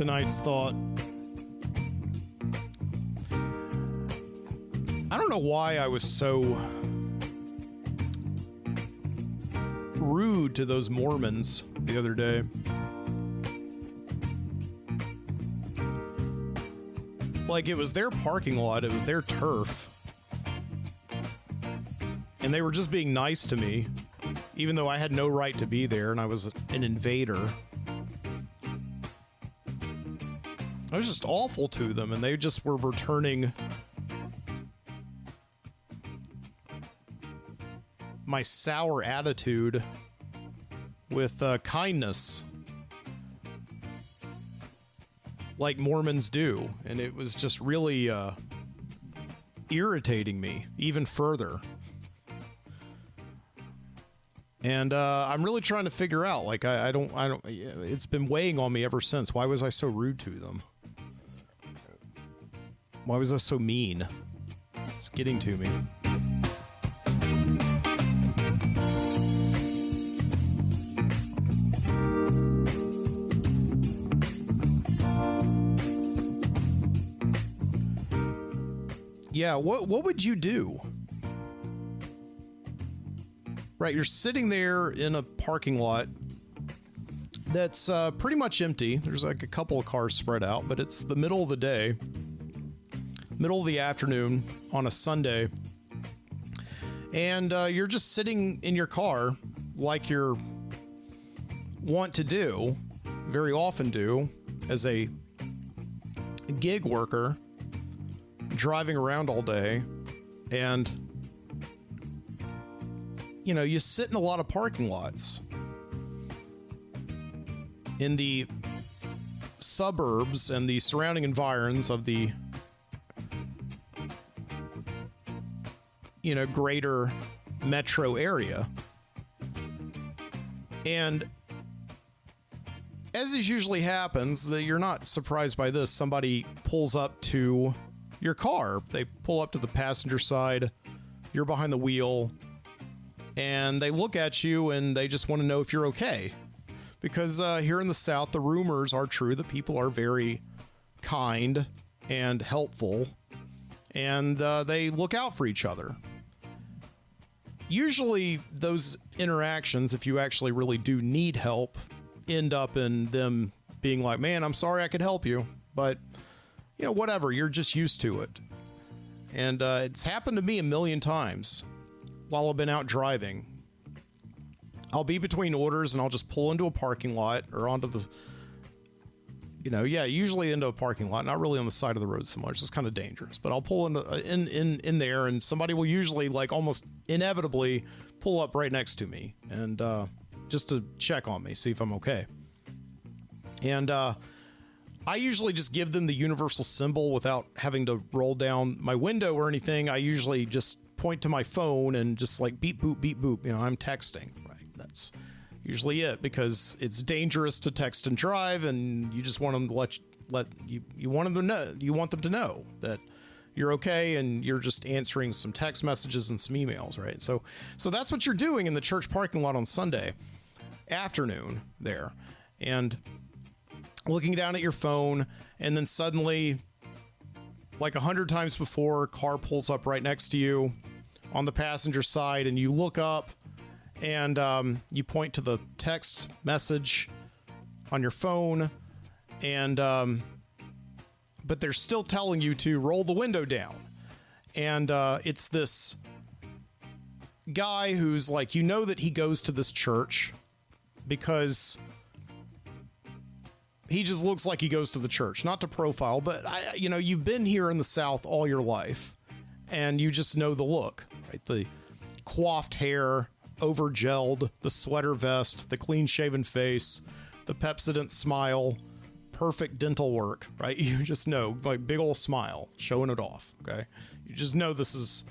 tonight's thought. I don't know why I was so rude to those Mormons the other day. Like, it was their parking lot, it was their turf. And they were just being nice to me, even though I had no right to be there and I was an invader. I was just awful to them, and they just were returning my sour attitude with kindness, like Mormons do, and it was just really irritating me even further. And I'm really trying to figure out, like, I don't, it's been weighing on me ever since. Why was I so rude to them? Why was I so mean? It's getting to me. Yeah, what would you do? Right, you're sitting there in a parking lot that's pretty much empty. There's like a couple of cars spread out, but it's the middle of the day, middle of the afternoon on a Sunday, and you're just sitting in your car like you're want to do, very often do, as a gig worker, driving around all day, and you know, you sit in a lot of parking lots in the suburbs and the surrounding environs of the, you know, greater metro area. And as is usually happens, that you're not surprised by this. Somebody pulls up to your car. They pull up to the passenger side. You're behind the wheel. And they look at you and they just want to know if you're okay. Because here in the South, the rumors are true that people are very kind and helpful. And they look out for each other. Usually those interactions, if you actually really do need help, end up in them being like, man, I'm sorry I could help you. But, you know, whatever, you're just used to it. And it's happened to me a million times. While I've been out driving, I'll be between orders and I'll just pull into a parking lot or onto the, you know, yeah, usually into a parking lot, not really on the side of the road so much. It's kind of dangerous, but I'll pull in there, and somebody will usually, like, almost inevitably pull up right next to me and just to check on me, see if I'm okay. And I usually just give them the universal symbol without having to roll down my window or anything. I usually just point to my phone and just like beep boop, you know, I'm texting, right? That's usually it, because it's dangerous to text and drive, and you just want them to you want them to know, you want them to know that you're okay, and you're just answering some text messages and some emails, right? So that's what you're doing in the church parking lot on Sunday afternoon there, and looking down at your phone, and then suddenly, like 100 times before, a car pulls up right next to you on the passenger side, and you look up and you point to the text message on your phone, and but they're still telling you to roll the window down. And it's this guy who's like, you know that he goes to this church because he just looks like he goes to the church. Not to profile, but you know, you've been here in the South all your life, and you just know the look, right? The coiffed hair, over-gelled, the sweater vest, the clean-shaven face, the Pepsodent smile, perfect dental work, right? You just know, like, big old smile, showing it off, okay? You just know this is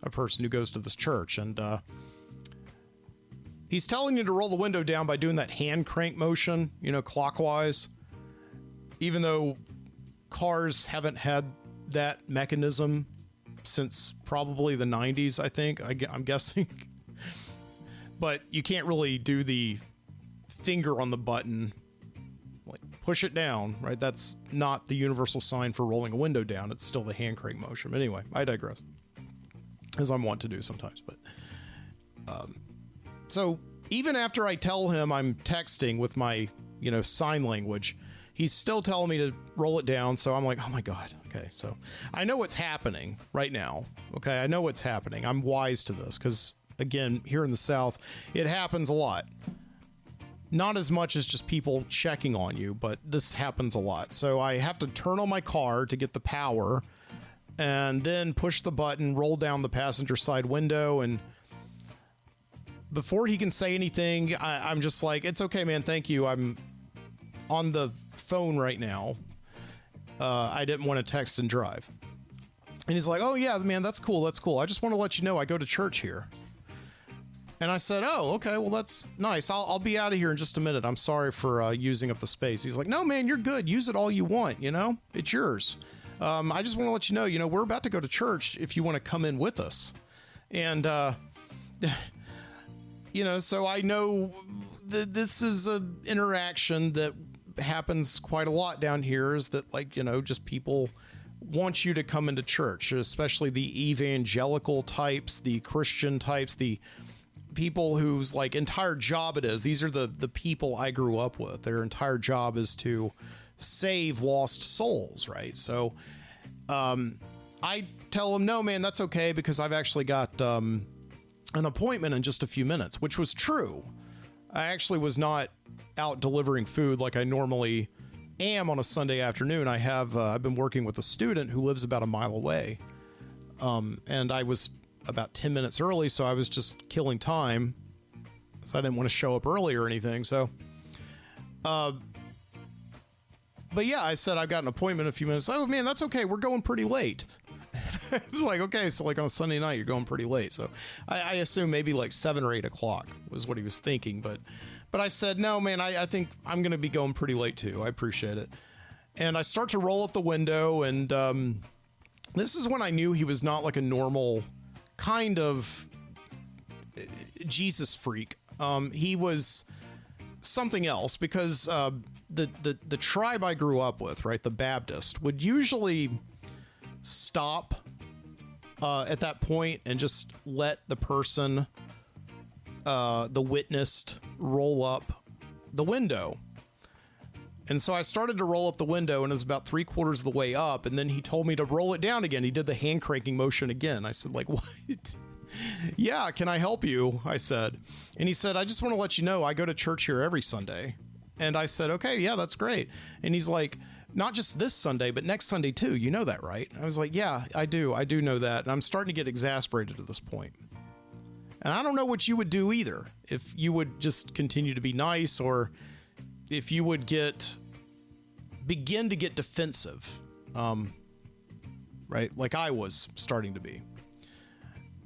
a person who goes to this church, and he's telling you to roll the window down by doing that hand crank motion, you know, clockwise, even though cars haven't had that mechanism since probably the 90s, I think. I'm guessing. But you can't really do the finger on the button, like push it down, right? That's not the universal sign for rolling a window down. It's still the hand crank motion. Anyway, I digress, as I'm wont to do sometimes. But so even after I tell him I'm texting with my, sign language, he's still telling me to roll it down. So I'm like, oh my God. Okay. So I know what's happening right now. Okay. I know what's happening. I'm wise to this because, again, here in the South, it happens a lot. Not as much as just people checking on you, but this happens a lot. So I have to turn on my car to get the power and then push the button, roll down the passenger side window. And before he can say anything, I'm just like, it's okay, man. Thank you. I'm on the phone right now. I didn't want to text and drive. And he's like, oh yeah, man, that's cool. That's cool. I just want to let you know I go to church here. And I said, oh, okay, well, that's nice. I'll be out of here in just a minute. I'm sorry for using up the space. He's like, no, man, you're good. Use it all you want. It's yours. I just want to let you know, we're about to go to church if you want to come in with us. And, so I know this is an interaction that happens quite a lot down here, is that, just people want you to come into church, especially the evangelical types, the Christian types, the people whose entire job it is. These are the people I grew up with. Their entire job is to save lost souls, right? So I tell them, no, man, that's okay, because I've actually got an appointment in just a few minutes, which was true. I actually was not out delivering food like I normally am on a Sunday afternoon. I've been working with a student who lives about a mile away, and I was about 10 minutes early, so I was just killing time, so I didn't want to show up early or anything. So, but yeah, I said I've got an appointment in a few minutes. Oh man, that's okay. We're going pretty late. It was like, okay, so on a Sunday night, you're going pretty late. So I assume maybe 7 or 8 o'clock was what he was thinking. But I said, no, man, I think I'm going to be going pretty late too. I appreciate it. And I start to roll up the window, and this is when I knew he was not like a normal kind of Jesus freak. He was something else, because the tribe I grew up with, right, the Baptist, would usually stop at that point and just let the person, the witnessed, roll up the window. And so I started to roll up the window, and it was about 3/4 of the way up, and then he told me to roll it down again. He did the hand cranking motion again. I said, what? Yeah, can I help you? I said. And he said, I just want to let you know I go to church here every Sunday. And I said, okay, yeah, that's great. And he's like, not just this Sunday, but next Sunday too. You know that, right? I was like, yeah, I do know that. And I'm starting to get exasperated at this point. And I don't know what you would do either. If you would just continue to be nice, or if you would begin to get defensive, right? Like I was starting to be.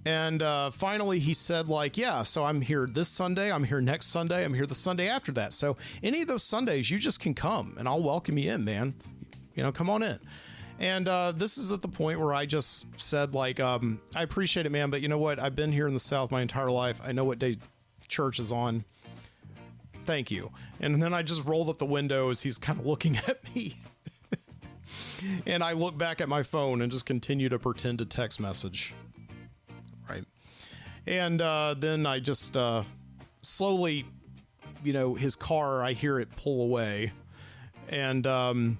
And finally he said, yeah, so I'm here this Sunday, I'm here next Sunday, I'm here the Sunday after that. So any of those Sundays, you just can come and I'll welcome you in, man. Come on in. And this is at the point where I just said, I appreciate it, man, but you know what? I've been here in the South my entire life. I know what day church is on. Thank you. And then I just rolled up the window as he's kind of looking at me. And I look back at my phone and just continue to pretend to text message. Right. And then I just slowly, his car, I hear it pull away, and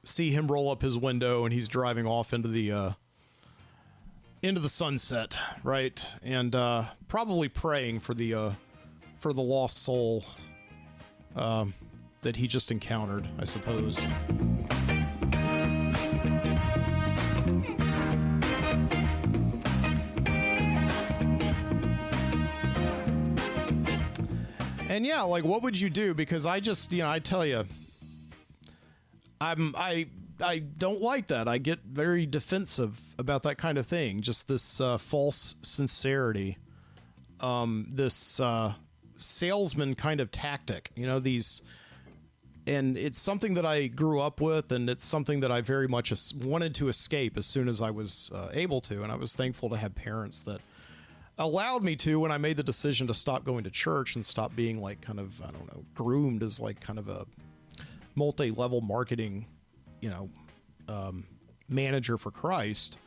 see him roll up his window, and he's driving off into the sunset. Right. And probably praying for the lost soul that he just encountered, I suppose. And yeah, what would you do? Because I just, I tell you, I don't like that. I get very defensive about that kind of thing. Just this false sincerity, this salesman kind of tactic, and it's something that I grew up with, and it's something that I very much wanted to escape as soon as I was able to. And I was thankful to have parents that allowed me to, when I made the decision to stop going to church and stop being kind of, I don't know, groomed as kind of multi-level marketing, manager for Christ.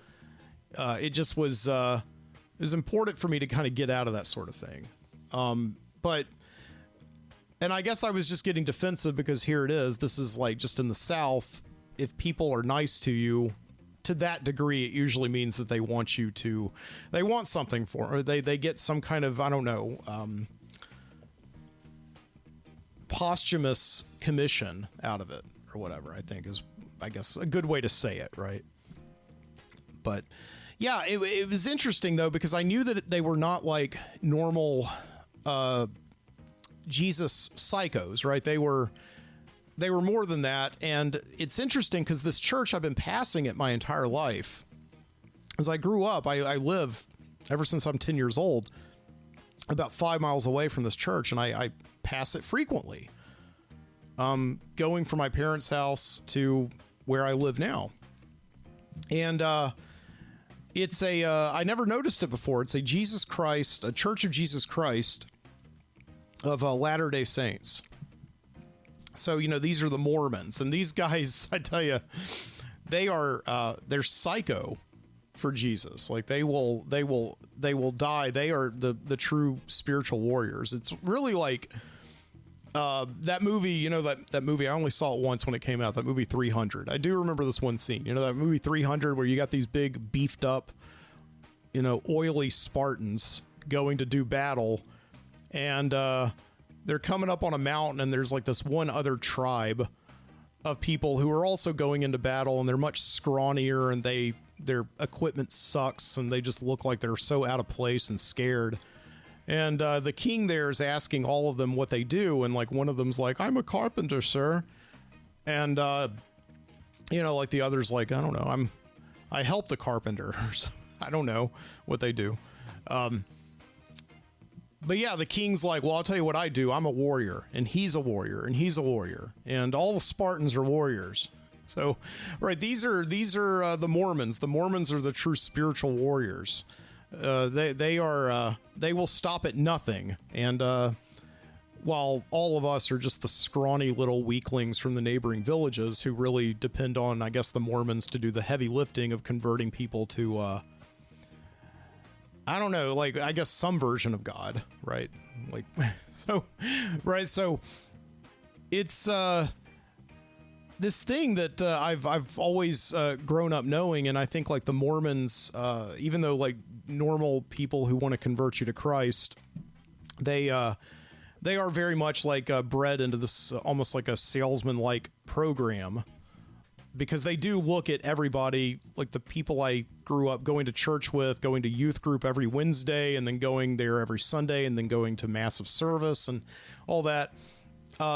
It just was, it was important for me to kind of get out of that sort of thing. And I guess I was just getting defensive because here it is. This is like just in the South. If people are nice to you to that degree, it usually means that they want something for, or they get some kind of, I don't know, posthumous commission out of it or whatever, I think is, I guess, a good way to say it. Right. But yeah, it was interesting though, because I knew that they were not like normal, Jesus psychos, right? They were more than that. And it's interesting because this church, I've been passing it my entire life. As I grew up, I live ever since I'm 10 years old, about 5 miles away from this church. And I pass it frequently. Going from my parents' house to where I live now. And, it's I never noticed it before. It's a Church of Jesus Christ of Latter-day Saints. So, these are the Mormons, and these guys, I tell you, they're psycho for Jesus. Like they will die. They are the true spiritual warriors. It's really like, that movie, that movie, I only saw it once when it came out, that movie 300. I do remember this one scene, that movie 300 where you got these big beefed up, oily Spartans going to do battle. And they're coming up on a mountain, and there's like this one other tribe of people who are also going into battle, and they're much scrawnier, and their equipment sucks, and they just look like they're so out of place and scared. And the king there is asking all of them what they do, and like one of them's like, "I'm a carpenter, sir," and like the other's like, "I don't know, I help the carpenter." I don't know what they do. But yeah, the king's like, well, I'll tell you what I do. I'm a warrior, and he's a warrior, and he's a warrior, and all the Spartans are warriors. So, right, these are the Mormons. The Mormons are the true spiritual warriors. They will stop at nothing. And while all of us are just the scrawny little weaklings from the neighboring villages who really depend on, I guess, the Mormons to do the heavy lifting of converting people to, I don't know, like, I guess some version of God, right? Like, so, right. So it's, this thing that, I've always, grown up knowing. And I think like the Mormons, even though like normal people who want to convert you to Christ, they are very much like, bred into this, almost like a salesman-like program. Because they do look at everybody, like the people I grew up going to church with, going to youth group every Wednesday, and then going there every Sunday, and then going to massive service and all that.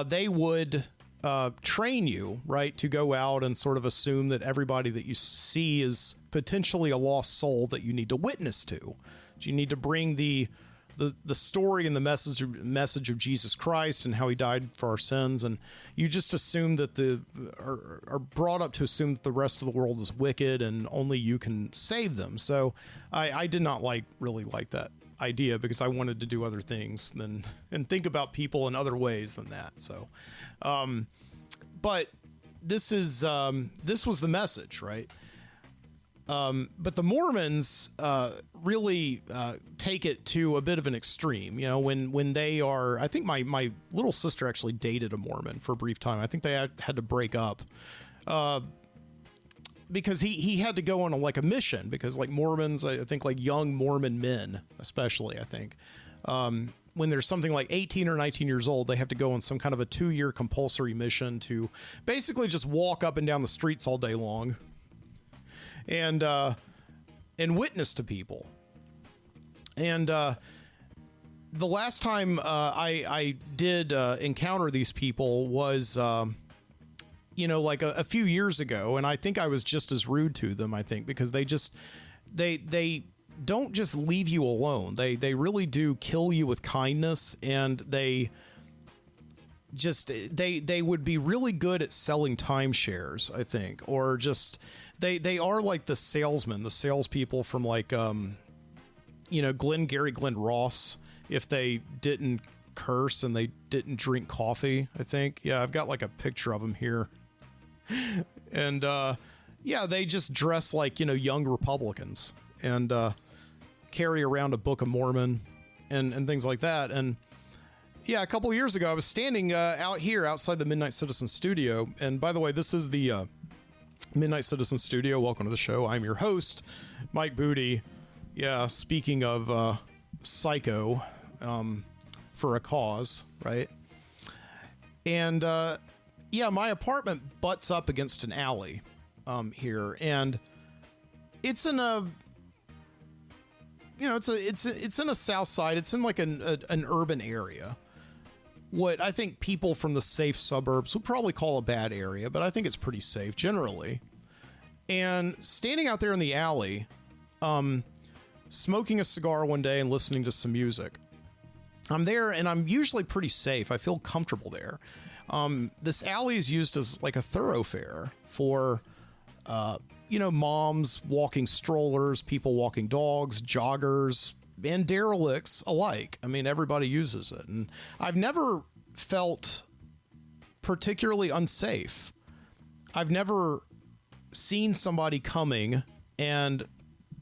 They would train you, right, to go out and sort of assume that everybody that you see is potentially a lost soul that you need to witness to. You need to bring the story and the message of Jesus Christ and how he died for our sins. And you just assume that are brought up to assume that the rest of the world is wicked and only you can save them. So I did not really like that idea, because I wanted to do other things and think about people in other ways than that. So, but this was the message, right? But the Mormons really take it to a bit of an extreme, when they are, I think my little sister actually dated a Mormon for a brief time. I think they had to break up because he had to go on a mission, because like Mormons, I think like young Mormon men, especially, I think, when there's something like 18 or 19 years old, they have to go on some kind of a 2-year compulsory mission to basically just walk up and down the streets all day long. And witness to people. And the last time I did encounter these people was, like a few years ago, and I think I was just as rude to them, I think, because they don't just leave you alone. They really do kill you with kindness, and they would be really good at selling timeshares, I think, or just... They are like the salespeople from like, Glenn Ross, if they didn't curse and they didn't drink coffee, I think. Yeah, I've got like a picture of them here. And yeah, they just dress like, young Republicans and carry around a Book of Mormon and things like that. And yeah, a couple of years ago, I was standing out here outside the Midnight Citizen studio. And by the way, this is the Midnight Citizen studio. Welcome to the show. I'm your host, Mike Booty. Yeah, speaking of psycho for a cause, right? And yeah, my apartment butts up against an alley here, and it's in a, it's in a south side. It's in like an urban area. What I think people from the safe suburbs would probably call a bad area, but I think it's pretty safe generally. And standing out there in the alley, smoking a cigar one day and listening to some music. I'm there and I'm usually pretty safe. I feel comfortable there. This alley is used as like a thoroughfare for, moms walking strollers, people walking dogs, joggers, and derelicts alike. I mean, everybody uses it. And I've never felt particularly unsafe. I've never seen somebody coming and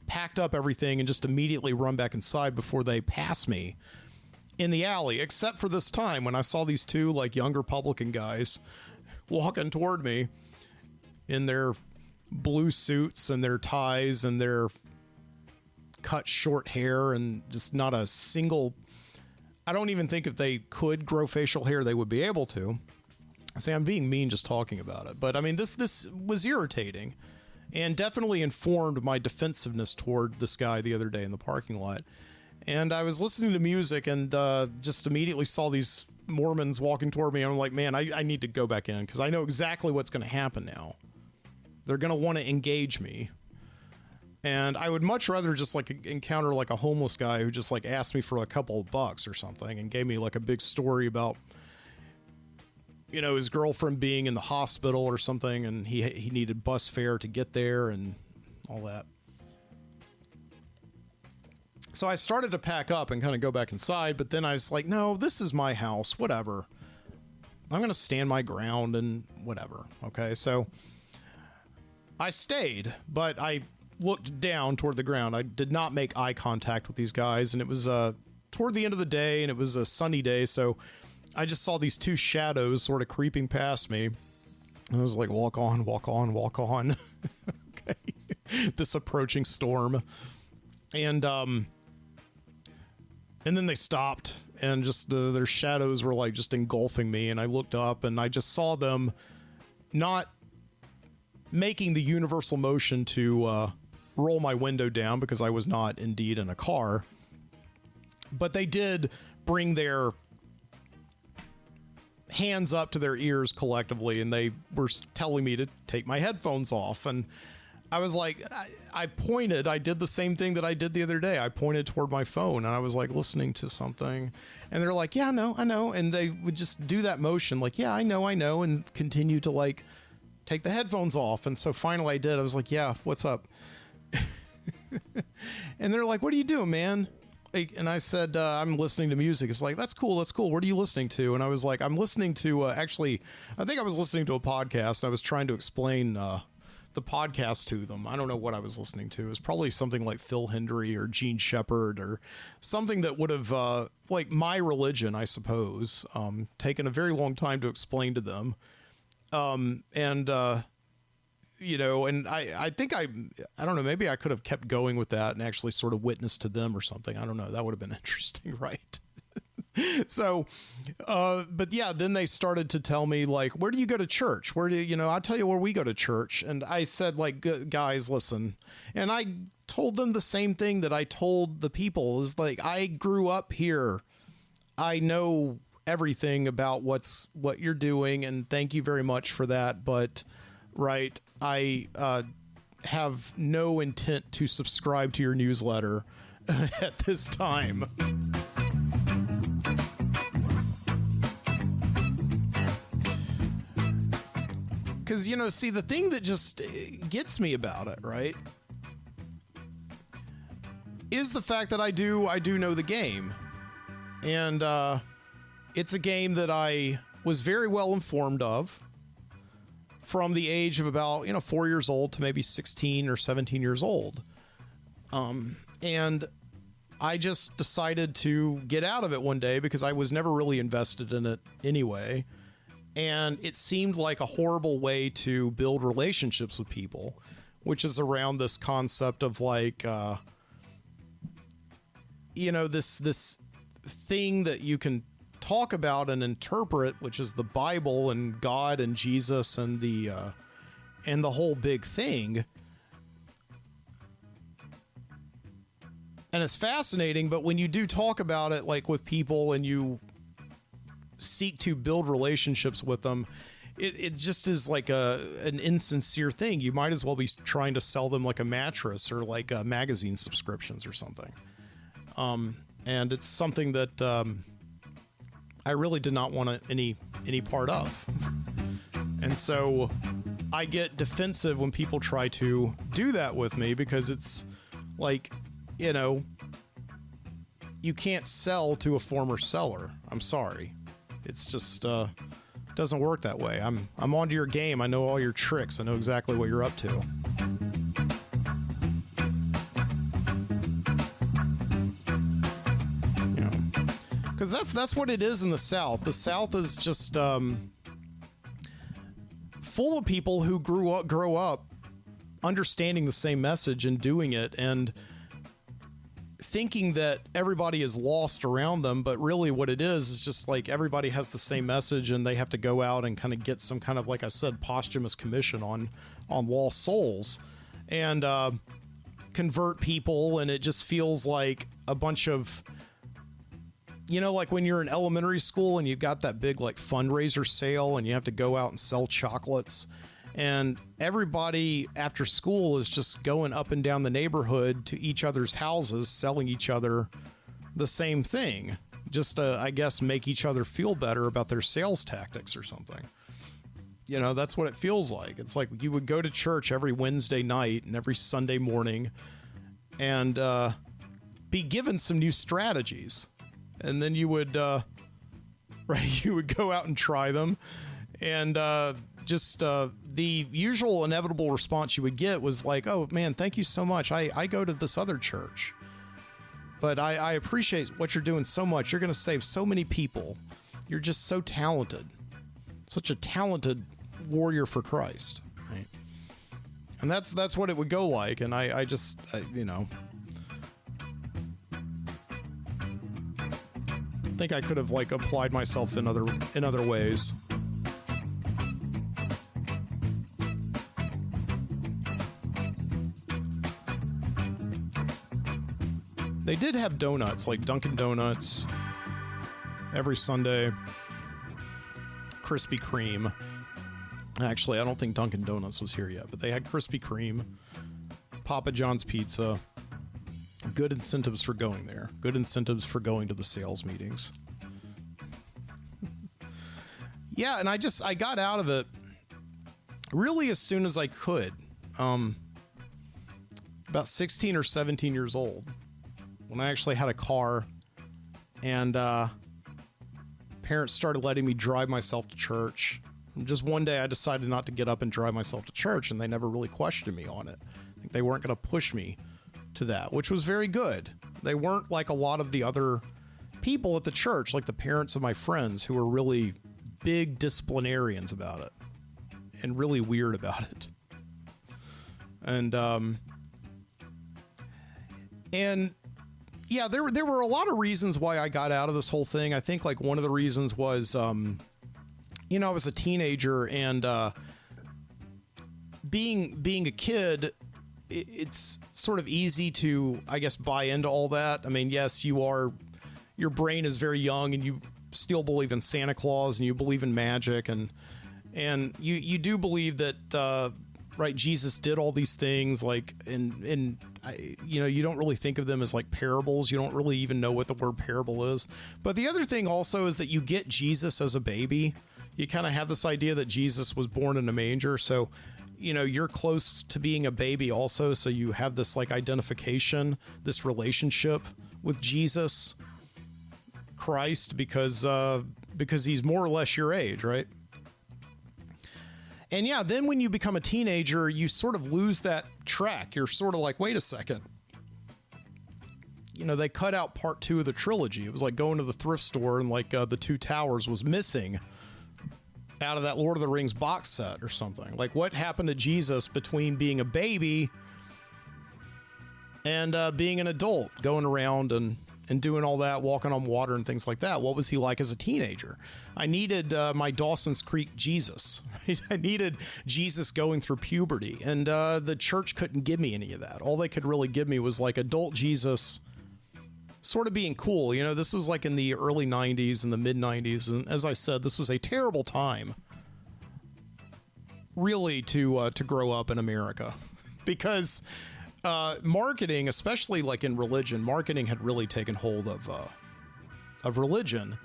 packed up everything and just immediately run back inside before they pass me in the alley, except for this time when I saw these two like young Republican guys walking toward me in their blue suits and their ties and their cut short hair and just not a single. I don't even think if they could grow facial hair, they would be able to. See, I'm being mean just talking about it, but I mean, this was irritating and definitely informed my defensiveness toward this guy the other day in the parking lot. And I was listening to music and just immediately saw these Mormons walking toward me. And I'm like, man, I need to go back in because I know exactly what's going to happen now. They're going to want to engage me. And I would much rather just like encounter like a homeless guy who just like asked me for a couple of bucks or something and gave me like a big story about, his girlfriend being in the hospital or something. And he needed bus fare to get there and all that. So I started to pack up and kind of go back inside, but then I was like, no, this is my house, whatever. I'm going to stand my ground and whatever. Okay. So I stayed, but I looked down toward the ground. I did not make eye contact with these guys. And it was toward the end of the day and it was a sunny day. So I just saw these two shadows sort of creeping past me. I was like, walk on, walk on, walk on. Okay. This approaching storm. And then they stopped and just their shadows were like just engulfing me. And I looked up and I just saw them not making the universal motion to roll my window down because I was not indeed in a car. But they did bring their hands up to their ears collectively and they were telling me to take my headphones off. And I was like, I pointed, I did the same thing that I did the other day. I pointed toward my phone and I was like listening to something and they're like, yeah, I know. And they would just do that motion like, yeah, I know. And continue to like take the headphones off. And so finally I did. I was like, yeah, what's up? And they're like, what are you doing, man? And I said, I'm listening to music. It's like, that's cool. What are you listening to? And I was like, I'm listening to, actually, I think I was listening to a podcast. I was trying to explain, the podcast to them. I don't know what I was listening to. It was probably something like Phil Hendry or Gene Shepard or something that would have, like my religion, I suppose, taken a very long time to explain to them. And I think I don't know, maybe I could have kept going with that and actually sort of witnessed to them or something. I don't know. That would have been interesting, right? So, but yeah, then they started to tell me like, where do you go to church? Where do I'll tell you where we go to church. And I said like, guys, listen. And I told them the same thing that I told the people is like, I grew up here. I know everything about what you're doing. And thank you very much for that. But right. I, have no intent to subscribe to your newsletter at this time. Because, see, the thing that just gets me about it, right, is the fact that I do know the game. And It's a game that I was very well informed of from the age of about, 4 years old to maybe 16 or 17 years old. And I just decided to get out of it one day because I was never really invested in it anyway. And it seemed like a horrible way to build relationships with people, which is around this concept of like, this thing that you can talk about and interpret, which is the Bible and God and Jesus and the whole big thing. And it's fascinating, but when you do talk about it, like with people, and you seek to build relationships with them, it just is like an insincere thing. You might as well be trying to sell them like a mattress or like magazine subscriptions or something. And it's something that I really did not want any part of. And so I get defensive when people try to do that with me, because it's like, you can't sell to a former seller. I'm sorry. It's just doesn't work that way. I'm onto your game. I know all your tricks. I know exactly what you're up to. Because that's what it is in the South. The South is just full of people who grow up understanding the same message and doing it, and thinking that everybody is lost around them. But really what it is just like everybody has the same message, and they have to go out and kind of get some kind of, like I said, posthumous commission on lost souls and convert people. And it just feels like a bunch of, like when you're in elementary school and you've got that big like fundraiser sale and you have to go out and sell chocolates, and everybody after school is just going up and down the neighborhood to each other's houses, selling each other the same thing, just to, I guess, make each other feel better about their sales tactics or something. That's what it feels like. It's like you would go to church every Wednesday night and every Sunday morning and be given some new strategies. And then you would, you would go out and try them. And the usual inevitable response you would get was like, oh man, thank you so much. I go to this other church, but I appreciate what you're doing so much. You're going to save so many people. You're just so talented, such a talented warrior for Christ. Right? And that's what it would go like. And I think I could have like applied myself in other ways. They did have donuts, like Dunkin' Donuts, every Sunday. Krispy Kreme. Actually, I don't think Dunkin' Donuts was here yet, but they had Krispy Kreme, Papa John's Pizza. Good incentives for going there. Good incentives for going to the sales meetings. Yeah, and I got out of it really as soon as I could. About 16 or 17 years old, when I actually had a car, and parents started letting me drive myself to church. And just one day I decided not to get up and drive myself to church, and they never really questioned me on it. I think they weren't going to push me to that, which was very good. They weren't like a lot of the other people at the church, like the parents of my friends, who were really big disciplinarians about it and really weird about it. And yeah, there were a lot of reasons why I got out of this whole thing. I think like one of the reasons was, I was a teenager, and being a kid, it's sort of easy to, I guess, buy into all that. I mean, yes, your brain is very young, and you still believe in Santa Claus, and you believe in magic, and you do believe that, right, Jesus did all these things, like, and you don't really think of them as like parables. You don't really even know what the word parable is. But the other thing also is that you get Jesus as a baby. You kind of have this idea that Jesus was born in a manger. So, you're close to being a baby also. So you have this like identification, this relationship with Jesus Christ, because, because he's more or less your age, right? And yeah, then when you become a teenager, you sort of lose that track. You're sort of like, wait a second. You know, they cut out part 2 of the trilogy. It was like going to the thrift store and like the Two Towers was missing out of that Lord of the Rings box set or something. Like, what happened to Jesus between being a baby and being an adult, going around and doing all that, walking on water and things like that? What was he like as a teenager? I needed my Dawson's Creek Jesus. I needed Jesus going through puberty, and the church couldn't give me any of that. All they could really give me was like adult Jesus sort of being cool. You know, this was like in the early 90s and the mid 90s. And as I said, this was a terrible time really to grow up in America, because marketing, especially like in religion, marketing had really taken hold of religion.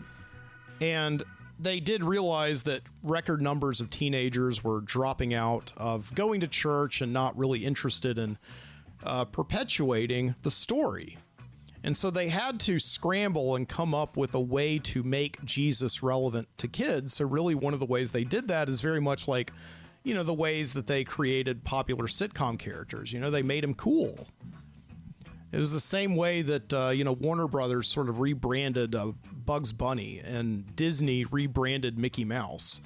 And they did realize that record numbers of teenagers were dropping out of going to church and not really interested in perpetuating the story. And so they had to scramble and come up with a way to make Jesus relevant to kids. So really one of the ways they did that is very much like, you know, the ways that they created popular sitcom characters. You know, they made him cool. It was the same way that, you know, Warner Brothers sort of rebranded Bugs Bunny and Disney rebranded Mickey Mouse.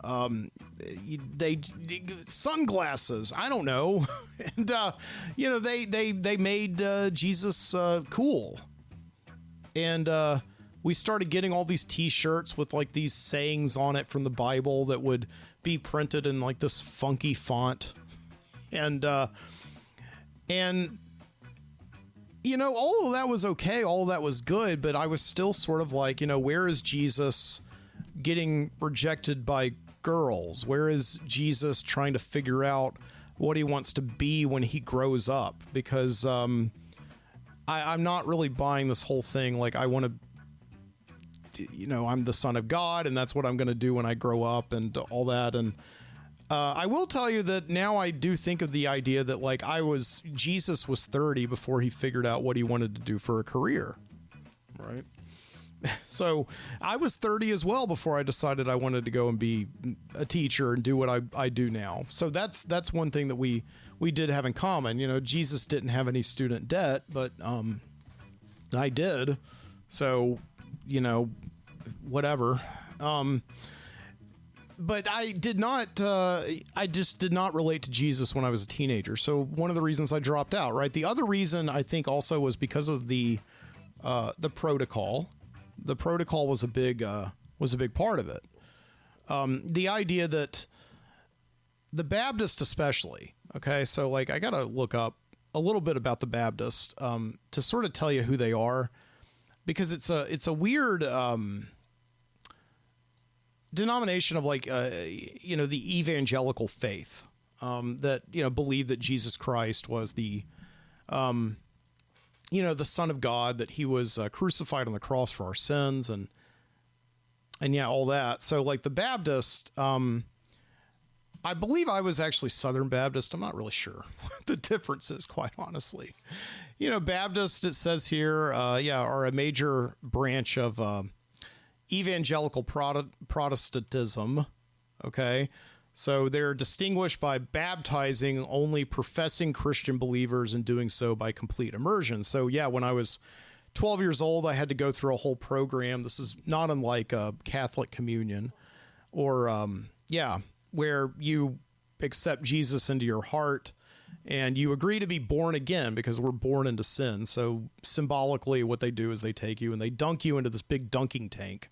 They sunglasses, I don't know. And, you know, they made Jesus cool. And we started getting all these t-shirts with like these sayings on it from the Bible that would be printed in like this funky font. And you know, all of that was okay. All of that was good, but I was still sort of like, you know, where is Jesus getting rejected by girls? Where is Jesus trying to figure out what he wants to be when he grows up? Because I'm not really buying this whole thing. Like, I want to, you know, I'm the son of God, and that's what I'm going to do when I grow up and all that. And I will tell you that now I do think of the idea that like Jesus was 30 before he figured out what he wanted to do for a career, right? So I was 30 as well before I decided I wanted to go and be a teacher and do what I do now. So that's one thing that we did have in common. You know, Jesus didn't have any student debt, but I did. So, you know, whatever. But I did not, I just did not relate to Jesus when I was a teenager. So one of the reasons I dropped out, right? The other reason I think also was because of the protocol. The protocol was a big part of it. The idea that the Baptist especially, okay, so like I got to look up a little bit about the Baptist to sort of tell you who they are, because it's a weird denomination of like, you know, the evangelical faith that, you know, believed that Jesus Christ was the, you know, the Son of God, that he was crucified on the cross for our sins and yeah, all that. So like the Baptist, I believe I was actually Southern Baptist. I'm not really sure what the difference is, quite honestly. You know, Baptist, it says here, yeah, are a major branch of evangelical Protestantism. Okay. So they're distinguished by baptizing only professing Christian believers and doing so by complete immersion. So yeah, when I was 12 years old, I had to go through a whole program. This is not unlike a Catholic communion or, yeah, where you accept Jesus into your heart and you agree to be born again, because we're born into sin. So symbolically what they do is they take you and they dunk you into this big dunking tank.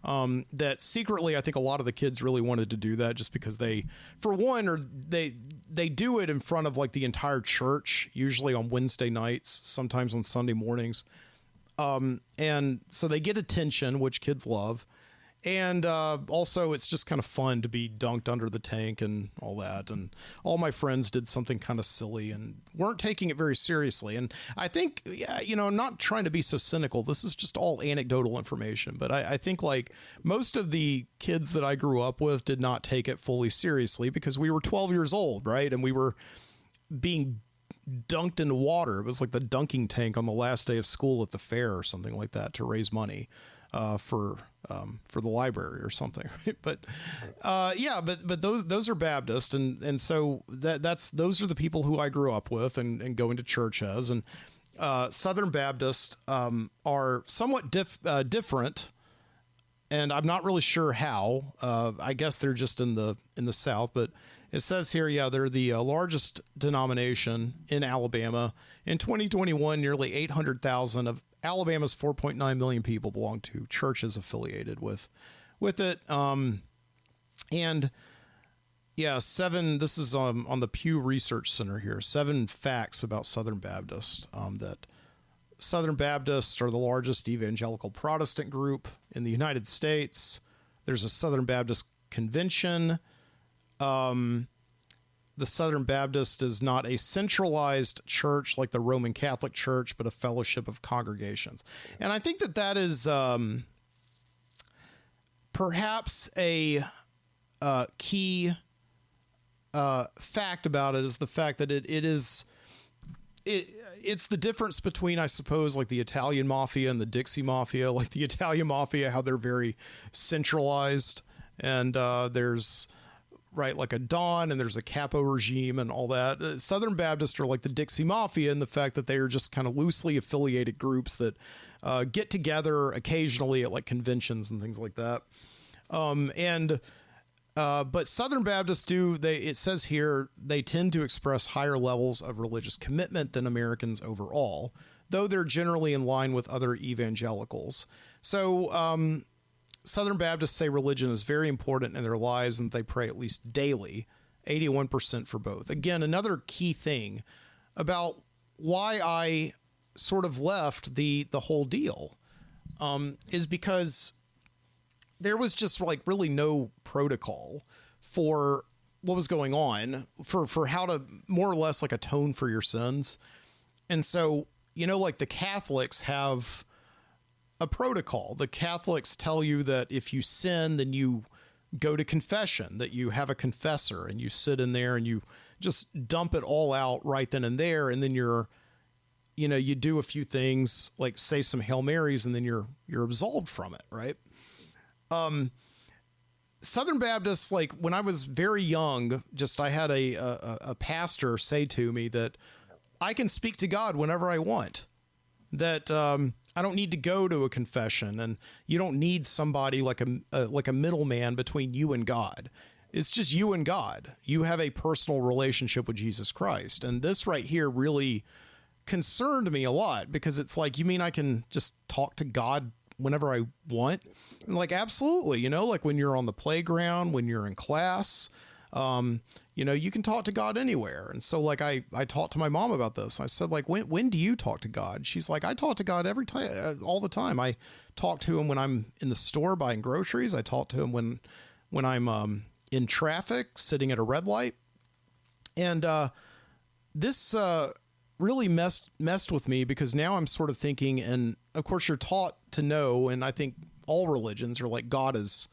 That secretly, I think a lot of the kids really wanted to do that just because they, for one, or they do it in front of like the entire church, usually on Wednesday nights, sometimes on Sunday mornings. And so they get attention, which kids love. And also, it's just kind of fun to be dunked under the tank and all that. And all my friends did something kind of silly and weren't taking it very seriously. And I think, yeah, you know, I'm not trying to be so cynical. This is just all anecdotal information. But I think like most of the kids that I grew up with did not take it fully seriously because we were 12 years old, right? And we were being dunked into water. It was like the dunking tank on the last day of school at the fair or something like that to raise money for for the library or something. Right? But but those are Baptist, and so those are the people who I grew up with and going to church as. And Southern Baptist are somewhat different, and I'm not really sure how. I guess they're just in the South, but it says here, they're the largest denomination in Alabama. In 2021, nearly 800,000 of Alabama's 4.9 million people belong to churches affiliated with it. This is on the Pew Research Center here, 7 facts about Southern Baptist, that Southern Baptists are the largest evangelical Protestant group in the United States. There's a Southern Baptist convention. The Southern Baptist is not a centralized church like the Roman Catholic Church, but a fellowship of congregations. And I think that is perhaps a key fact about it, is the fact that it's the difference between, I suppose, like the Italian Mafia and the Dixie Mafia. Like the Italian Mafia, how they're very centralized, and there's like a Don, and there's a Capo regime and all that. Southern Baptists are like the Dixie Mafia in the fact that they are just kind of loosely affiliated groups that get together occasionally at like conventions and things like that. But Southern Baptists it says here, they tend to express higher levels of religious commitment than Americans overall, though they're generally in line with other evangelicals. So, Southern Baptists say religion is very important in their lives and they pray at least daily, 81% for both. Again, another key thing about why I sort of left the whole deal, is because there was just like really no protocol for what was going on, for how to more or less like atone for your sins. And so, like the Catholics have a protocol. The Catholics tell you that if you sin, then you go to confession, that you have a confessor and you sit in there and you just dump it all out right then and there. And then you do a few things like say some Hail Marys, and then you're absolved from it. Right. Southern Baptists, like when I was very young, I had a pastor say to me that I can speak to God whenever I want, that, I don't need to go to a confession, and you don't need somebody like a middleman between you and God. It's just you and God. You have a personal relationship with Jesus Christ. And this right here really concerned me a lot, because it's like, you mean I can just talk to God whenever I want? And like, absolutely. Like when you're on the playground, when you're in class, you can talk to God anywhere. And so like, I talked to my mom about this. I said, like, when do you talk to God? She's like, I talk to God every time, all the time. I talk to him when I'm in the store buying groceries. I talk to him when I'm, in traffic, sitting at a red light. And, this, really messed with me, because now I'm sort of thinking, and of course you're taught to know, and I think all religions are like, God is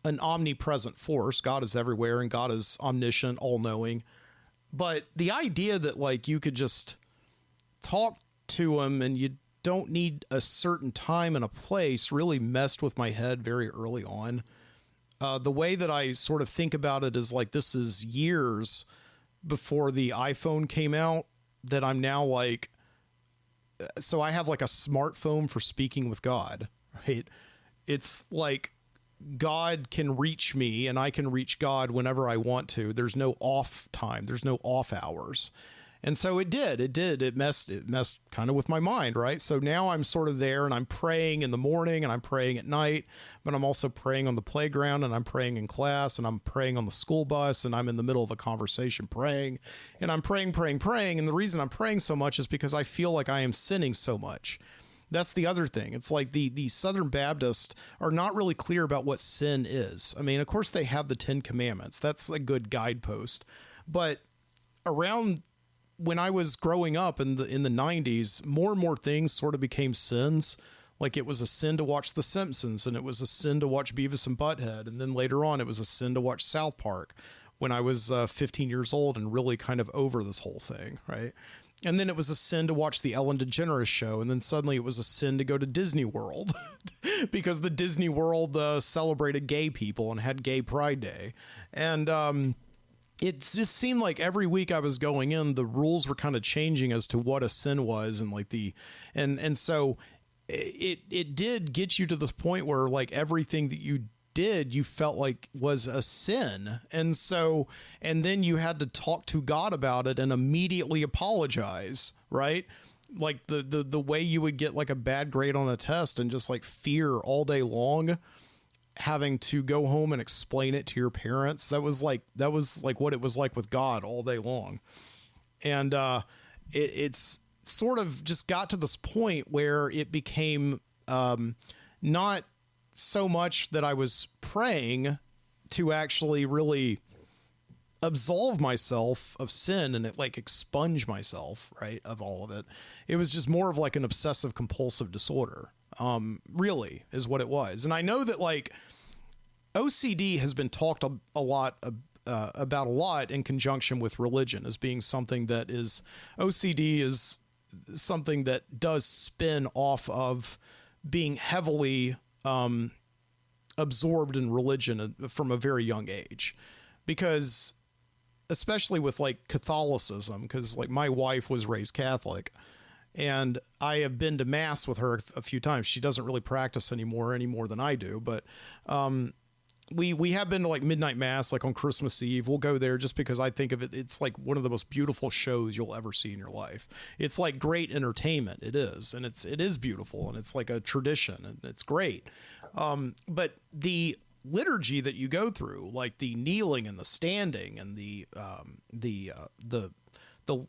an omnipresent force. God is everywhere, and God is omniscient, all-knowing. But the idea that like you could just talk to him and you don't need a certain time and a place really messed with my head very early on. The way that I sort of think about it is like, this is years before the iPhone came out, that I'm now like, so I have like a smartphone for speaking with God, right? It's like God can reach me and I can reach God whenever I want to. There's no off time. There's no off hours. And so it messed kind of with my mind. Right. So now I'm sort of there, and I'm praying in the morning, and I'm praying at night, but I'm also praying on the playground, and I'm praying in class, and I'm praying on the school bus, and I'm in the middle of a conversation praying, and I'm praying. And the reason I'm praying so much is because I feel like I am sinning so much. That's the other thing. It's like the Southern Baptists are not really clear about what sin is. I mean, of course they have the 10 Commandments. That's a good guidepost. But around when I was growing up in the 90s, more and more things sort of became sins. Like it was a sin to watch The Simpsons, and it was a sin to watch Beavis and Butthead. And then later on, it was a sin to watch South Park when I was 15 years old and really kind of over this whole thing. Right. And then it was a sin to watch the Ellen DeGeneres show. And then suddenly it was a sin to go to Disney World because the Disney World celebrated gay people and had Gay Pride Day. And it just seemed like every week I was going in, the rules were kind of changing as to what a sin was. And like and so it did get you to the point where like everything that you did, you felt like was a sin. And so, and then you had to talk to God about it and immediately apologize, right? Like the way you would get like a bad grade on a test and just like fear all day long, having to go home and explain it to your parents. That was like what it was like with God all day long. And it's sort of just got to this point where it became not so much that I was praying to actually really absolve myself of sin and it like expunge myself, right, of all of it. It was just more of like an obsessive compulsive disorder, really is what it was. And I know that like OCD has been talked a lot about a lot in conjunction with religion as being something that is, OCD is something that does spin off of being heavily absorbed in religion from a very young age, because especially with like Catholicism, because like my wife was raised Catholic and I have been to mass with her a few times. She doesn't really practice any more than I do, but we have been to like midnight mass, like on Christmas Eve. We'll go there just because I think of it. It's like one of the most beautiful shows you'll ever see in your life. It's like great entertainment. It is. And it is beautiful and it's like a tradition and it's great. But the liturgy that you go through, like the kneeling and the standing and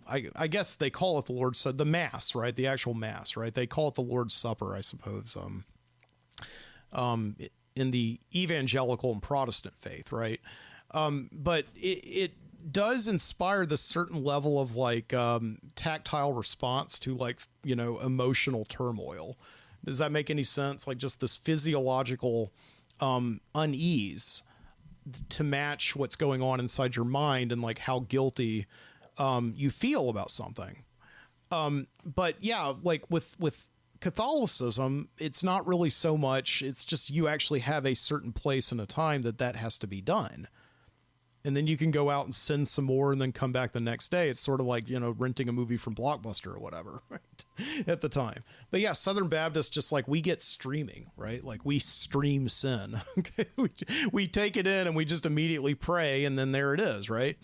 I guess they call it the Lord's, the mass, right? The actual mass, right? They call it the Lord's Supper, I suppose. In the evangelical and Protestant faith, right? But it does inspire this certain level of like tactile response to like, you know, emotional turmoil. Does that make any sense? Like just this physiological unease to match what's going on inside your mind and like how guilty you feel about something. But yeah, like with Catholicism, it's not really so much. It's just you actually have a certain place and a time that has to be done. And then you can go out and sin some more and then come back the next day. It's sort of like, you know, renting a movie from Blockbuster or whatever, right? At the time. But yeah, Southern Baptist, just like we get streaming, right? Like we stream sin. Okay. We take it in and we just immediately pray and then there it is, right?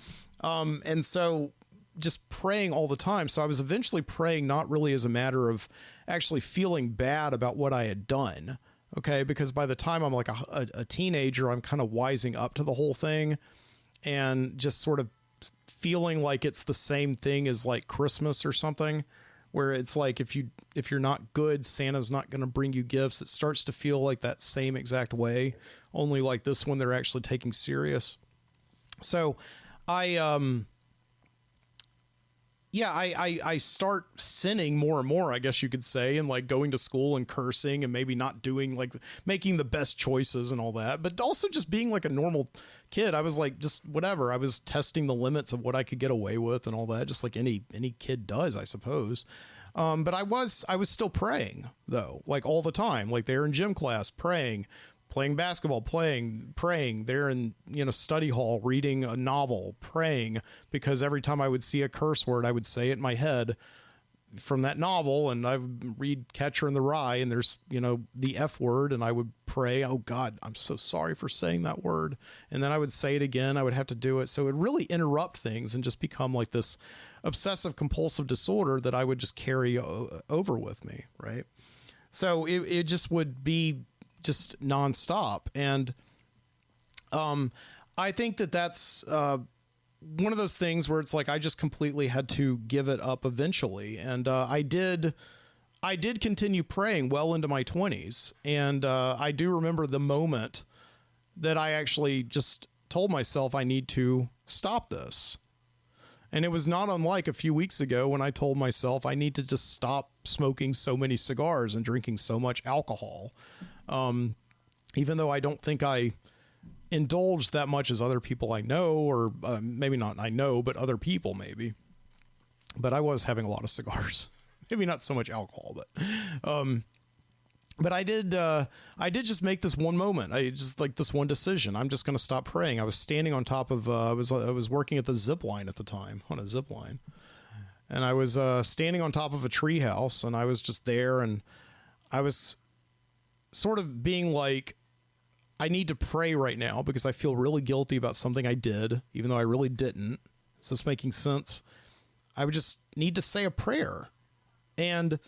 And so just praying all the time. So I was eventually praying not really as a matter of actually feeling bad about what I had done. Okay. Because by the time I'm like a teenager, I'm kind of wising up to the whole thing and just sort of feeling like it's the same thing as like Christmas or something, where it's like, if you're not good, Santa's not going to bring you gifts. It starts to feel like that same exact way, only like this one, they're actually taking serious. So I start sinning more and more, I guess you could say, and like going to school and cursing and maybe not doing like making the best choices and all that, but also just being like a normal kid. I was like, just whatever. I was testing the limits of what I could get away with and all that, just like any kid does, I suppose. But I was still praying though, like all the time, like they're in gym class praying, playing basketball, praying there in, you know, study hall, reading a novel, praying, because every time I would see a curse word, I would say it in my head from that novel. And I would read Catcher in the Rye and there's, you know, the F word. And I would pray, oh God, I'm so sorry for saying that word. And then I would say it again. I would have to do it. So it would really interrupt things and just become like this obsessive compulsive disorder that I would just carry over with me. Right. So it just would be just nonstop. And I think that's one of those things where it's like I just completely had to give it up eventually. And I did continue praying well into my 20s. And I do remember the moment that I actually just told myself I need to stop this. And it was not unlike a few weeks ago when I told myself I need to just stop smoking so many cigars and drinking so much alcohol. Even though I don't think I indulge that much as other people I know, or maybe not I know, but other people maybe. but I was having a lot of cigars. Maybe not so much alcohol, but I did just make this one moment. I just like this one decision. I'm just going to stop praying. I was standing on top of, I was working at the zip line at the time, on a zip line. And I was standing on top of a tree house, and I was just there, and I was sort of being like, I need to pray right now because I feel really guilty about something I did, even though I really didn't. Is this making sense? I would just need to say a prayer. And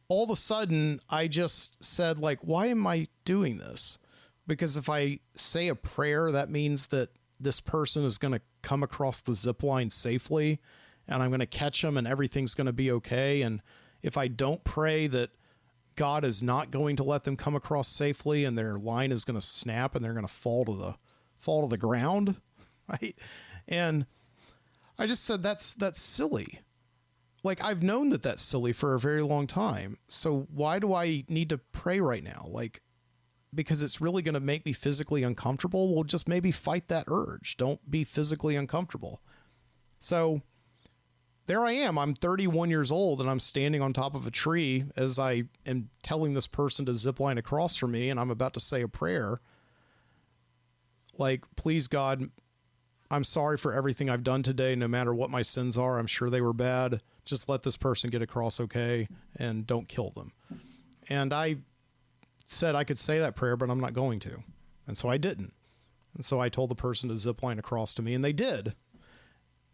all of a sudden, I just said, like, why am I doing this? Because if I say a prayer, that means that this person is going to come across the zip line safely, and I'm going to catch them, and everything's going to be okay. And if I don't pray, that God is not going to let them come across safely, and their line is going to snap, and they're going to fall to the ground, right? And I just said, that's silly. Like, I've known that that's silly for a very long time. So why do I need to pray right now? Like, because it's really going to make me physically uncomfortable. Well, just maybe fight that urge. Don't be physically uncomfortable. So there I am. I'm 31 years old, and I'm standing on top of a tree as I am telling this person to zip line across from me, and I'm about to say a prayer. Like, please, God, I'm sorry for everything I've done today. No matter what my sins are, I'm sure they were bad. Just let this person get across okay, and don't kill them. And I said I could say that prayer, but I'm not going to. And so I didn't. And so I told the person to zip line across to me, and they did.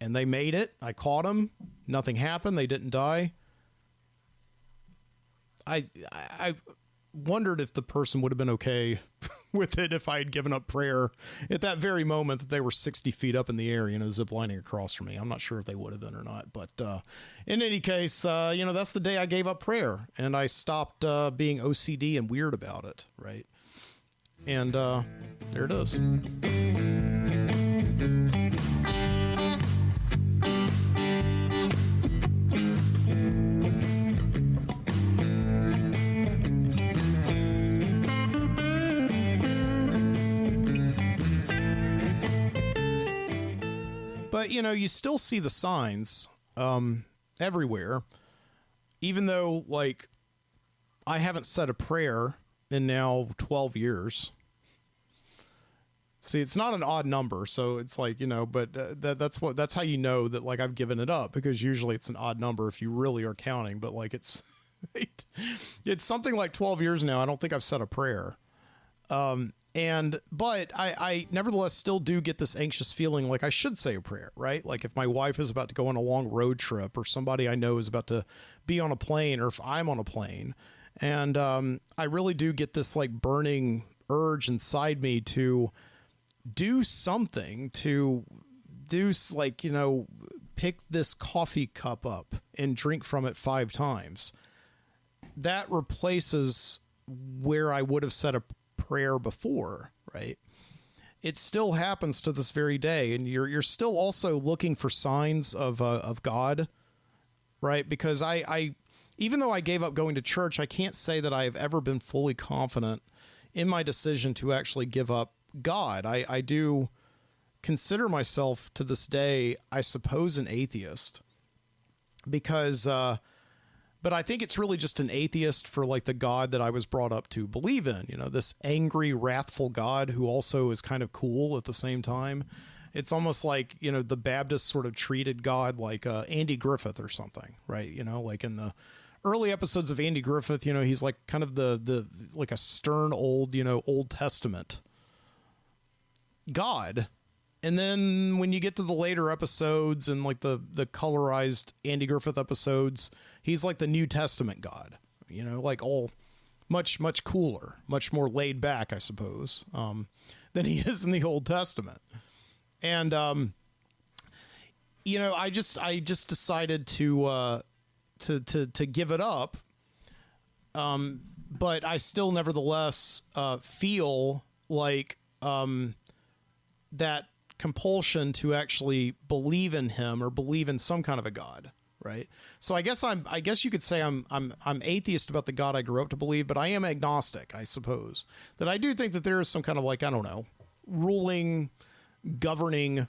And they made it. I caught them. Nothing happened. They didn't die. I wondered if the person would have been okay with it if I had given up prayer at that very moment that they were 60 feet up in the air, zip lining across from me. I'm not sure if they would have been or not, but in any case, that's the day I gave up prayer, and I stopped being OCD and weird about it, right? And there it is. But, you still see the signs everywhere, even though, like, I haven't said a prayer in now 12 years. See, it's not an odd number, so it's like, but that's how you know that, like, I've given it up, because usually it's an odd number if you really are counting, but, like, it's something like 12 years now. I don't think I've said a prayer. But I nevertheless still do get this anxious feeling like I should say a prayer, right? Like if my wife is about to go on a long road trip, or somebody I know is about to be on a plane, or if I'm on a plane. And I really do get this like burning urge inside me to do something, to do like, pick this coffee cup up and drink from it 5 times. That replaces where I would have said a prayer before, right? It still happens to this very day, and you're still also looking for signs of God, right? Because I even though I gave up going to church, I can't say that I have ever been fully confident in my decision to actually give up God. I do consider myself to this day, I suppose, an atheist, because but I think it's really just an atheist for like the God that I was brought up to believe in, this angry, wrathful God who also is kind of cool at the same time. It's almost like, the Baptists sort of treated God like Andy Griffith or something, right? Like in the early episodes of Andy Griffith, he's like kind of the like a stern old, Old Testament God. And then when you get to the later episodes and like the colorized Andy Griffith episodes, he's like the New Testament God, like all much, much cooler, much more laid back, I suppose, than he is in the Old Testament. And, I just decided to give it up. But I still nevertheless, feel like, that compulsion to actually believe in him or believe in some kind of a God. Right. So I guess you could say I'm atheist about the God I grew up to believe, but I am agnostic, I suppose, that I do think that there is some kind of like, I don't know, ruling, governing,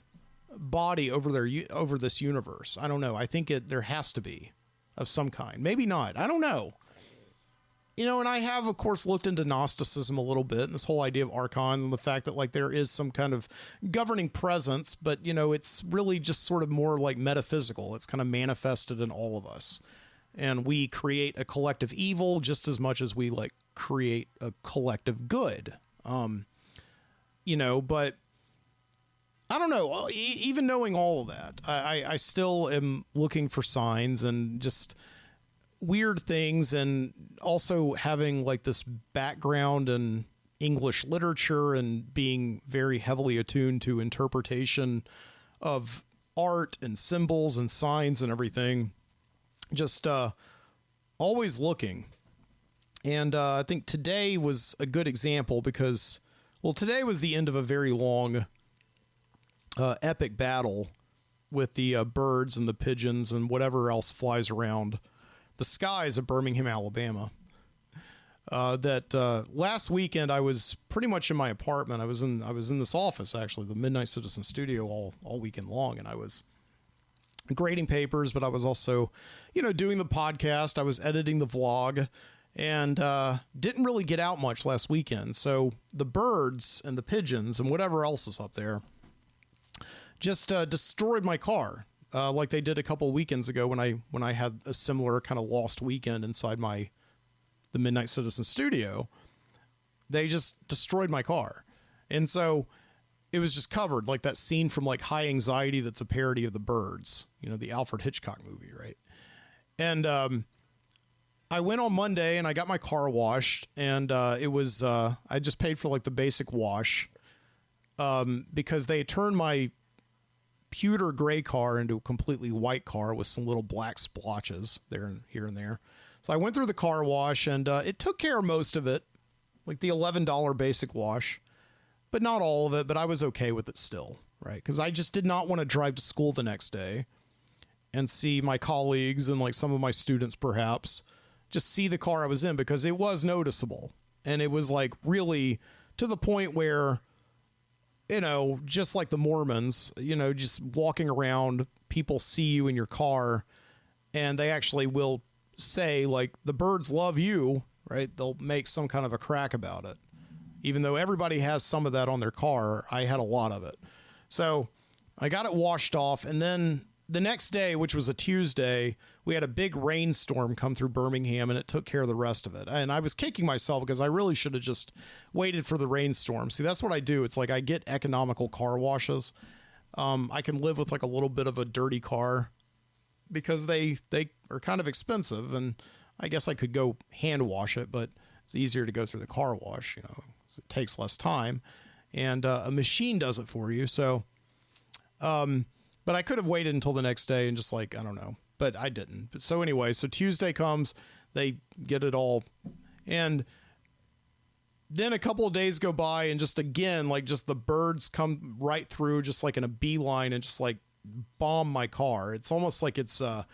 body over this universe. I don't know. I think there has to be of some kind. Maybe not. I don't know. You know, and I have, of course, looked into Gnosticism a little bit, and this whole idea of archons and the fact that, like, there is some kind of governing presence, but, you know, it's really just sort of more like metaphysical. It's kind of manifested in all of us. And we create a collective evil just as much as we, like, create a collective good. You know, but I don't know. Even knowing all of that, I still am looking for signs and just weird things, and also having like this background in English literature and being very heavily attuned to interpretation of art and symbols and signs and everything, just always looking. And I think today was a good example because, well, today was the end of a very long epic battle with the birds and the pigeons and whatever else flies around the skies of Birmingham, Alabama. Last weekend I was pretty much in my apartment. I was in this office, actually, the Midnight Citizen Studio, all weekend long, and I was grading papers, but I was also, you know, doing the podcast. I was editing the vlog, and didn't really get out much last weekend. So the birds and the pigeons and whatever else is up there just destroyed my car. Like they did a couple of weekends ago when I had a similar kind of lost weekend inside the Midnight Citizen Studio. They just destroyed my car. And so it was just covered like that scene from like High Anxiety that's a parody of The Birds, you know, the Alfred Hitchcock movie, right? And I went on Monday and I got my car washed, and it was I just paid for like the basic wash because they turned my pewter gray car into a completely white car with some little black splotches there and here and there. So I went through the car wash, and it took care of most of it, like the $11 basic wash, but not all of it. But I was okay with it still, right? Because I just did not want to drive to school the next day and see my colleagues and like some of my students perhaps just see the car I was in, because it was noticeable. And it was like really to the point where, you know, just like the Mormons, you know, just walking around, people see you in your car and they actually will say like, the birds love you, right? They'll make some kind of a crack about it. Even though everybody has some of that on their car, I had a lot of it. So I got it washed off, and then the next day, which was a Tuesday, we had a big rainstorm come through Birmingham, and it took care of the rest of it. And I was kicking myself because I really should have just waited for the rainstorm. See, that's what I do. It's like I get economical car washes. I can live with like a little bit of a dirty car because they are kind of expensive, and I guess I could go hand wash it, but it's easier to go through the car wash, you know, 'cause it takes less time, and a machine does it for you. So, but I could have waited until the next day and just like, I don't know, but I didn't. But so anyway, so Tuesday comes, they get it all. And then a couple of days go by, and just again, like just the birds come right through, just like in a beeline, and just like bomb my car. It's almost like it's, I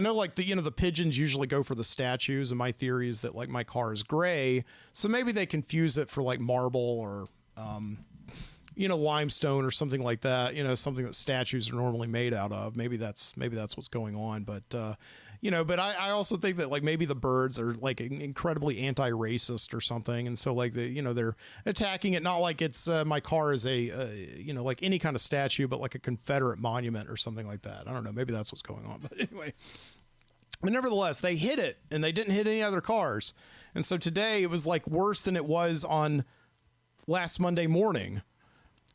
know like the pigeons usually go for the statues, and my theory is that like my car is gray. So maybe they confuse it for like marble or, limestone or something like that, something that statues are normally made out of. Maybe that's what's going on. But, but I also think that like maybe the birds are like incredibly anti-racist or something. And so like they're attacking it. Not like it's my car is like any kind of statue, but like a Confederate monument or something like that. I don't know. Maybe that's what's going on. But anyway, but nevertheless, they hit it, and they didn't hit any other cars. And so today it was like worse than it was on last Monday morning.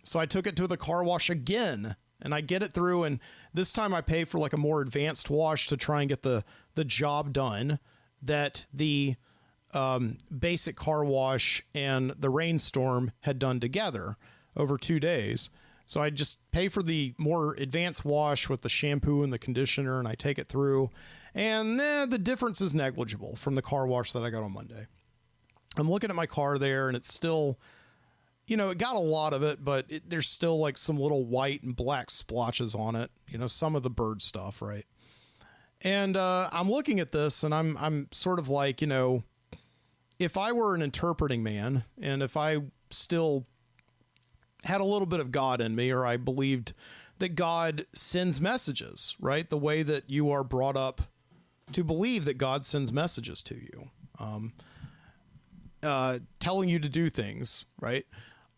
So I took it to the car wash again, and I get it through, and this time I pay for like a more advanced wash to try and get the job done that the basic car wash and the rainstorm had done together over 2 days. So I just pay for the more advanced wash with the shampoo and the conditioner, and I take it through, and the difference is negligible from the car wash that I got on Monday. I'm looking at my car there, and it's still, it got a lot of it, but there's still like some little white and black splotches on it, some of the bird stuff, right? And I'm looking at this, and I'm sort of like, if I were an interpreting man, and if I still had a little bit of God in me, or I believed that God sends messages, right? The way that you are brought up to believe that God sends messages to you, telling you to do things, right?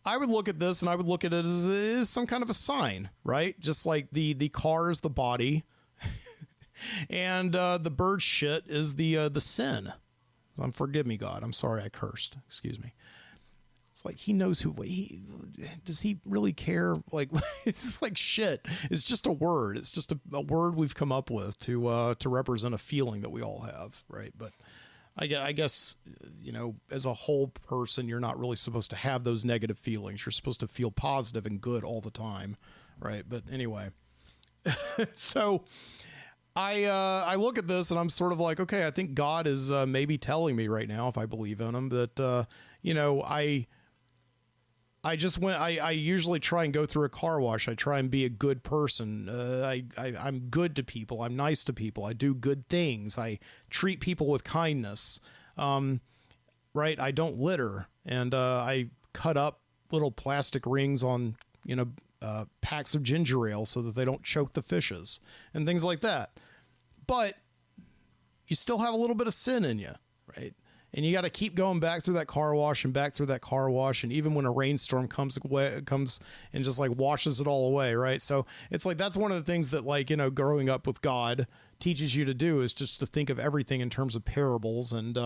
I would look at this and I would look at it as some kind of a sign, right? Just like the car is the body and the bird shit is the sin. Forgive me, God. I'm sorry I cursed. Excuse me. It's like he knows does he really care? Like, it's like shit. It's just a word. It's just a word we've come up with to represent a feeling that we all have, right? But I guess, as a whole person, you're not really supposed to have those negative feelings. You're supposed to feel positive and good all the time, right? But anyway, so I look at this and I'm sort of like, okay, I think God is maybe telling me right now, if I believe in him, that, I usually try and go through a car wash. I try and be a good person. I'm good to people. I'm nice to people. I do good things. I treat people with kindness. Right. I don't litter. And I cut up little plastic rings on, packs of ginger ale so that they don't choke the fishes and things like that. But you still have a little bit of sin in you, right? And you got to keep going back through that car wash and back through that car wash. And even when a rainstorm comes and just like washes it all away. Right. So it's like, that's one of the things that, like, growing up with God teaches you to do, is just to think of everything in terms of parables, and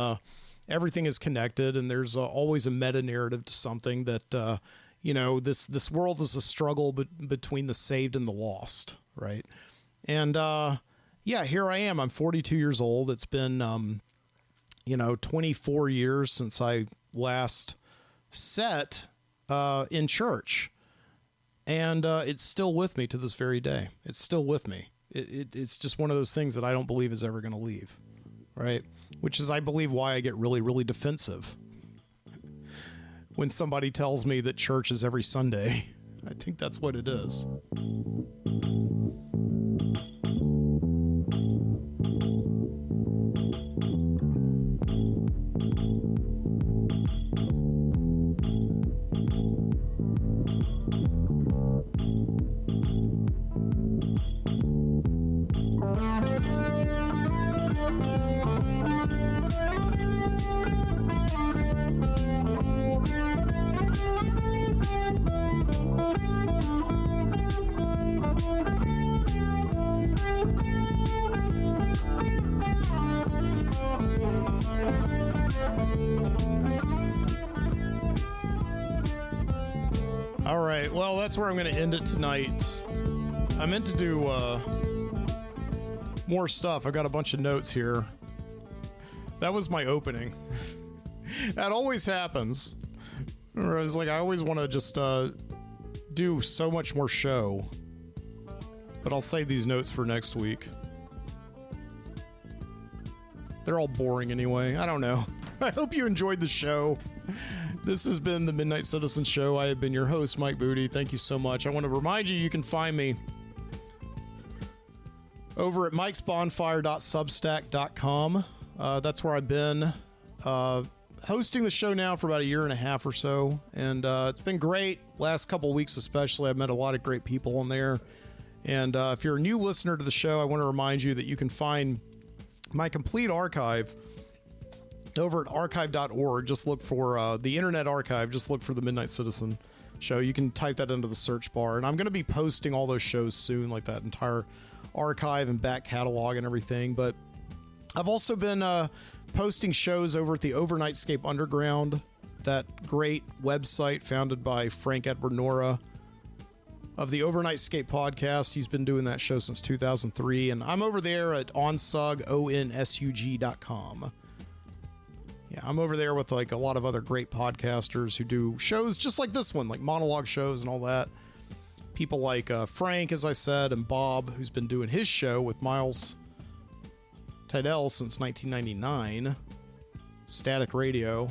everything is connected. And there's always a meta narrative to something that, this world is a struggle between the saved and the lost. Right. And, here I am. I'm 42 years old. It's been, 24 years since I last sat in church, and it's still with me to this very day. It's still with me. It's just one of those things that I don't believe is ever going to leave, right? Which is, I believe, why I get really, really defensive when somebody tells me that church is every Sunday. I think that's what it is. All right, well, that's where I'm going to end it tonight. I meant to do more stuff. I got a bunch of notes here. That was my opening. That always happens. It's like I always want to just do so much more show. But I'll save these notes for next week. They're all boring anyway. I don't know. I hope you enjoyed the show. This has been the Midnight Citizen Show. I have been your host, Mike Booty. Thank you so much. I want to remind you, you can find me over at mikesbonfire.substack.com. That's where I've been hosting the show now for about a year and a half or so. And it's been great. Last couple of weeks especially, I've met a lot of great people on there. And if you're a new listener to the show, I want to remind you that you can find my complete archive over at archive.org. Just look for the Internet Archive. Just look for the Midnight Citizen Show. You can type that into the search bar. And I'm going to be posting all those shows soon, like that entire archive and back catalog and everything. But I've also been posting shows over at the Overnightscape Underground, that great website founded by Frank Edward Nora of the Overnightscape podcast. He's been doing that show since 2003. And I'm over there at onsug.com. Yeah, I'm over there with like a lot of other great podcasters who do shows just like this one, like monologue shows and all that. People like Frank, as I said, and Bob, who's been doing his show with Miles Tidell since 1999, Static Radio.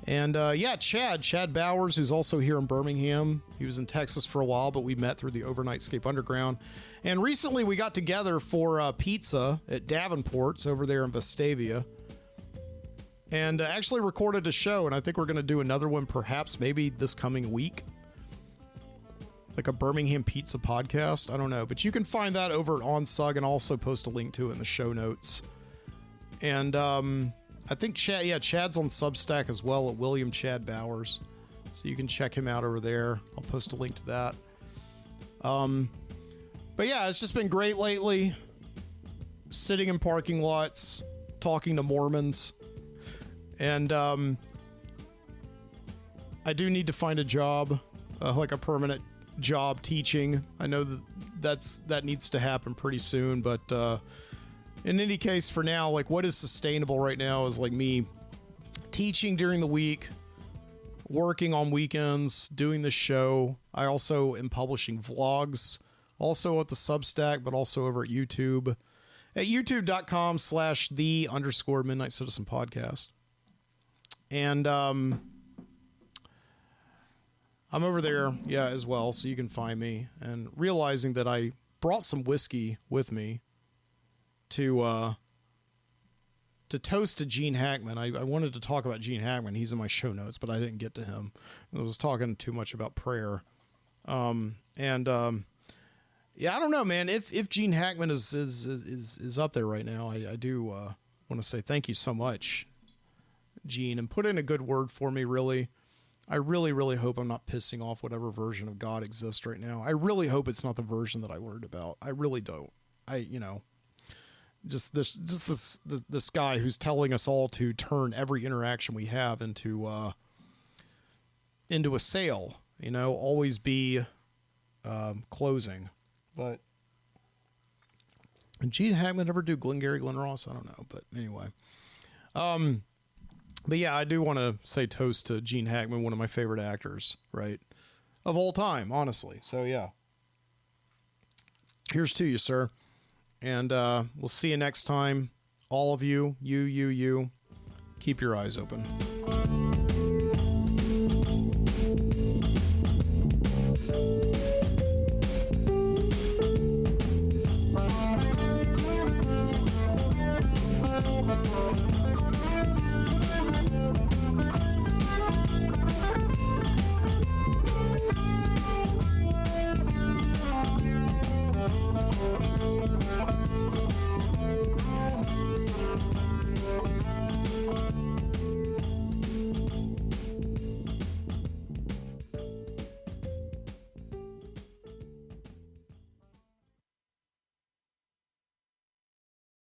And Chad Bowers, who's also here in Birmingham. He was in Texas for a while, but we met through the Overnightscape Underground. And recently we got together for pizza at Davenport's over there in Vestavia. And actually recorded a show, and I think we're going to do another one perhaps maybe this coming week. like a Birmingham pizza podcast. I don't know, but you can find that over at OnSug, and I'll also post a link to it in the show notes. And I think Chad's on Substack as well at William Chad Bowers, so you can check him out over there. I'll post a link to that. But yeah, it's just been great lately. Sitting in parking lots, talking to Mormons, and I do need to find a job, like a permanent job teaching. I know that needs to happen pretty soon, but in any case, for now, like what is sustainable right now is like me teaching during the week, working on weekends, doing the show. I also am publishing vlogs, also at the Substack, but also over at YouTube at youtube.com/the_Midnight Citizen Podcast. And I'm over there, as well, so you can find me. And realizing that I brought some whiskey with me to toast to Gene Hackman. I wanted to talk about Gene Hackman. He's in my show notes, but I didn't get to him. I was talking too much about prayer. Yeah, I don't know, man. If Gene Hackman is up there right now, I do want to say thank you so much, Gene, and put in a good word for me, really. I really, really hope I'm not pissing off whatever version of God exists right now. I really hope it's not the version that I learned about. I really don't. Just this guy who's telling us all to turn every interaction we have into a sale, always be closing. But did Gene Hackman ever do Glengarry Glen Ross? I don't know, but anyway. But yeah, I do want to say toast to Gene Hackman, one of my favorite actors, right, of all time, honestly. So yeah, here's to you, sir. And we'll see you next time. All of you, you, keep your eyes open.